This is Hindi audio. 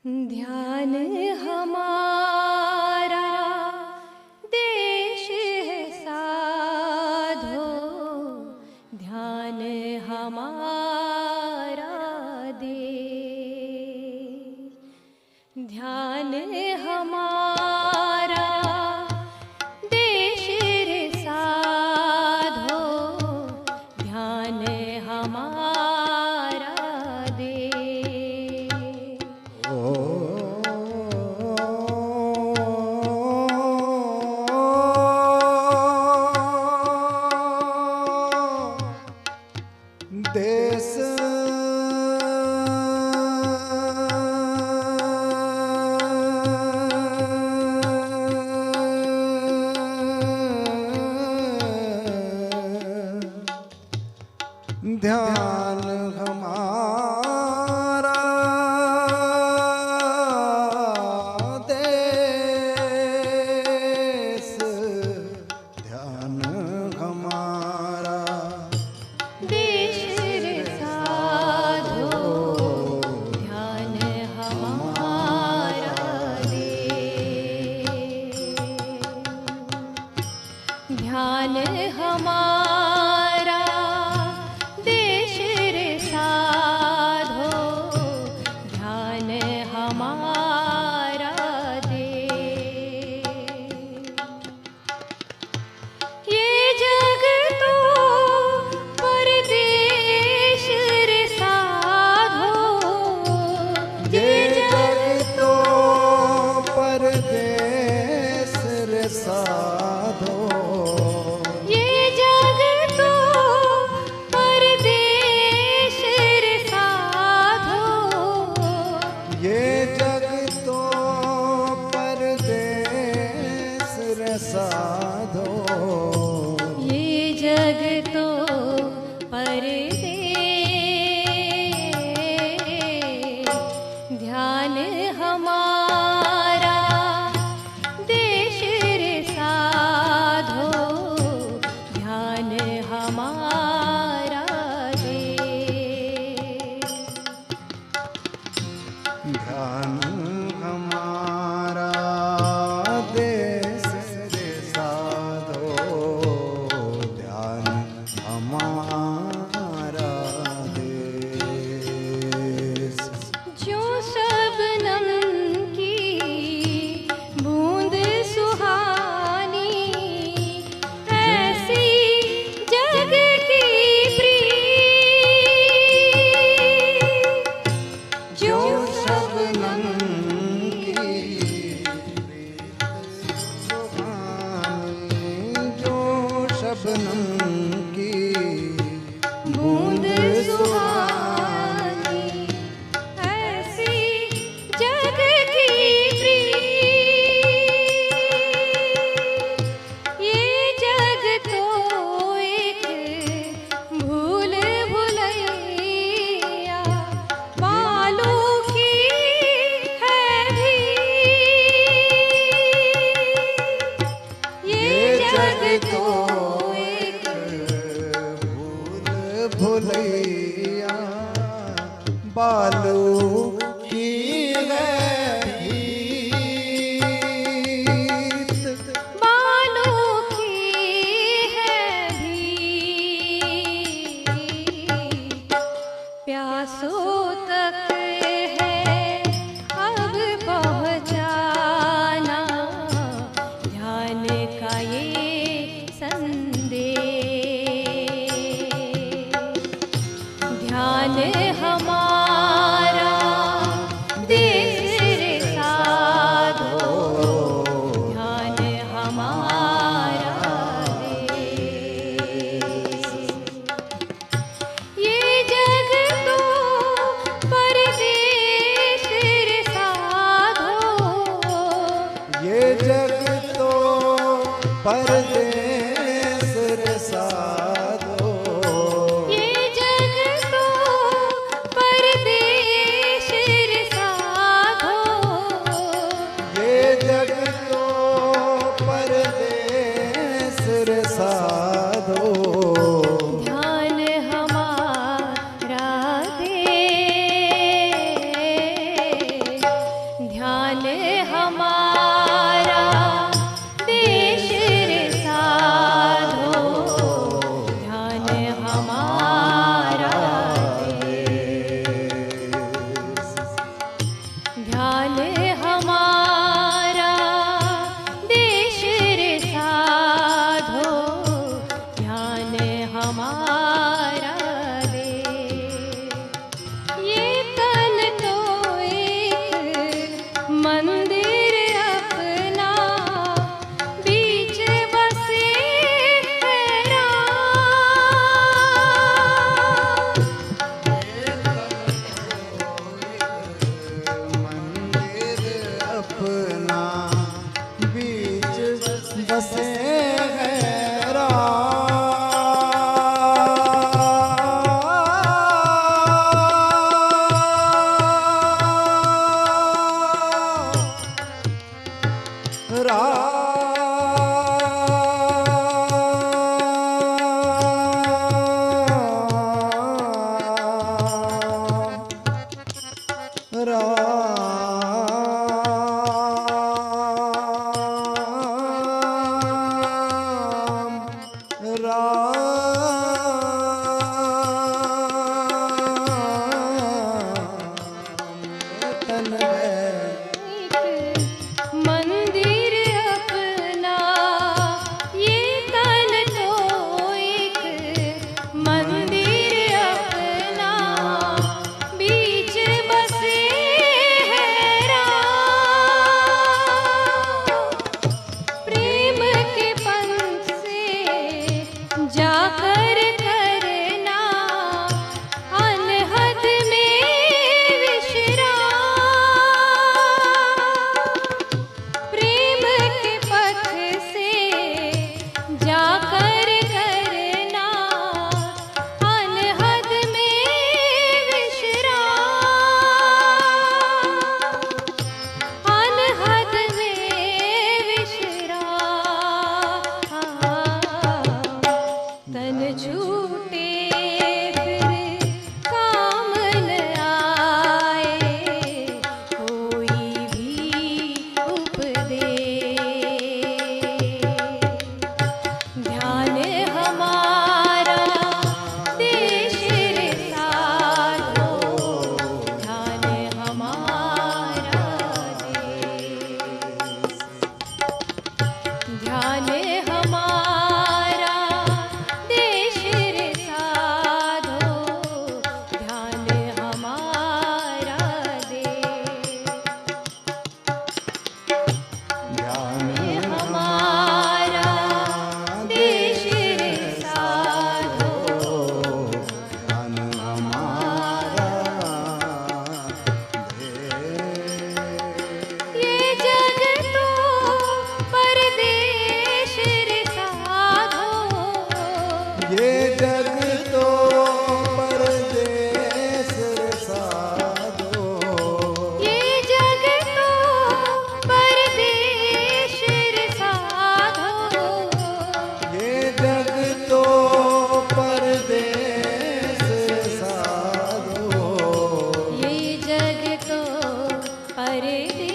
ध्यान हमारा देश है साधो, ध्यान हमारा देश, ध्यान हमारा देश रे साधो, ध्यान हमारा देश। देश ध्यान हमारा देश, ध्यान हमारा देश रे साधो, ध्यान हमारा देश, ध्यान हमारा देश रे साधो, ध्यान हमारा देश। ये जग तो परदेश रे साधो, ये जग तो परदेश रे साधो, ये जग तो परदेश रे साधो, ये जग तो परदेश रे साधो, ये जग तो परदेश, ध्यान हमारा देश रे साधो, ध्यान हमारा देश। ध्यान हमारा देश रे साधो, ध्यान हमारा देश। जो शबनम की बूंद सुहानी, ऐसी जग की प्रीत, जो शबनम की सुहानी, जो शबनम की बूंद सुहानी, ऐसी जग की प्रीत। ये जग तो एक भूल भुलैया बालों की है भी, ये जग तो एक भूल भुलैया बालू की है भीत। बालों की है भी, प्यासों तक है अब पहुँचाना ध्यान का ये संदेश। ध्यान हमारा देश रे साधो, ध्यान हमारा देश। ये जग तो परदेश रे साधो, ये जग तो परदेश रे साधो, ये जग तो परदेश रे साधो, ये जग तो परदेश रे साधो, ध्यान हमारा देश। ध्यान हमारा देश रे साधो, ध्यान हमारा देश, ध्यान हमारा देश रे साधो, ध्यान हमारा देश। ये तन तो एक मंदिर अपना, बीच बसे है राम। मंदिर अपना बीच बसे हैं मंदिर अपना, ये तन तो एक मंदिर अपना, बीच बसे है राम। प्रेम के पंथ से जाकर करना अनहद में विश्राम। प्रेम के पथ से जाकर करना अनहद में विश्राम, अनहद में विश्राम। तन छूटे फिर काम न आए, कोई भी उपदेश। ध्यान हमारा देश रे साधो, ध्यान हमारा देश, ध्यान हमारा देश रे साधो, ध्यान हमारा देश, ध्यान हमारा देश रे साधो, ध्यान हमारा देश। ये जग तो परदेश रे साधो, ये जग तो परदेस साधो, ये जग तो परदेश रे साधो, ये जग तो परदेस साधो, ये जग तो परदेश